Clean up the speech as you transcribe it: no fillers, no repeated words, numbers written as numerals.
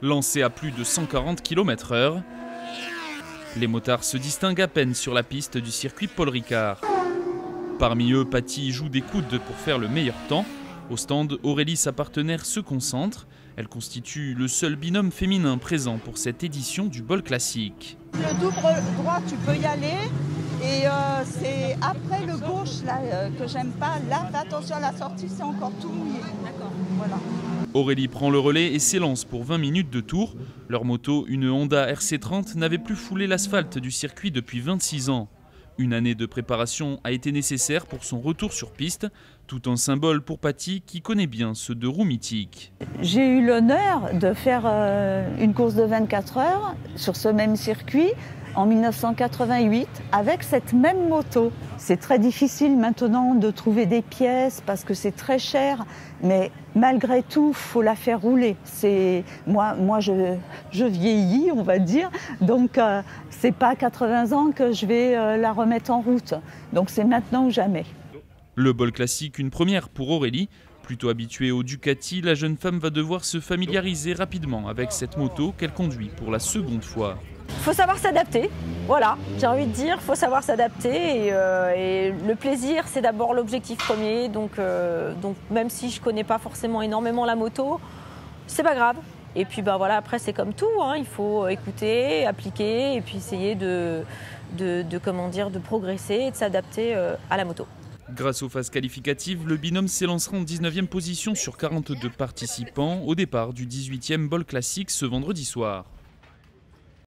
Lancé à plus de 140 km/h, les motards se distinguent à peine sur la piste du circuit Paul Ricard. Parmi eux, Patty joue des coudes pour faire le meilleur temps. Au stand, Aurélie, sa partenaire, se concentre. Elle constitue le seul binôme féminin présent pour cette édition du bol classique. Le double droit, tu peux y aller. Et c'est après le gauche là, que j'aime pas. Là, fais attention à la sortie, c'est encore tout mouillé. D'accord. Voilà. Aurélie prend le relais et s'élance pour 20 minutes de tour. Leur moto, une Honda RC30, n'avait plus foulé l'asphalte du circuit depuis 26 ans. Une année de préparation a été nécessaire pour son retour sur piste, tout un symbole pour Patty qui connaît bien ce deux roues mythiques. J'ai eu l'honneur de faire une course de 24 heures sur ce même circuit en 1988 avec cette même moto. C'est très difficile maintenant de trouver des pièces parce que c'est très cher, mais malgré tout, il faut la faire rouler. Moi je vieillis, on va dire, donc c'est pas à 80 ans que je vais la remettre en route. Donc c'est maintenant ou jamais. Le bol classique, une première pour Aurélie. Plutôt habituée au Ducati, la jeune femme va devoir se familiariser rapidement avec cette moto qu'elle conduit pour la seconde fois. Il faut savoir s'adapter, voilà, j'ai envie de dire, il faut savoir s'adapter et le plaisir c'est d'abord l'objectif premier, donc même si je ne connais pas forcément énormément la moto, c'est pas grave. Et puis voilà, après c'est comme tout, hein, il faut écouter, appliquer et puis essayer de progresser et de s'adapter à la moto. Grâce aux phases qualificatives, le binôme s'élancera en 19e position sur 42 participants au départ du 18e bol classique ce vendredi soir.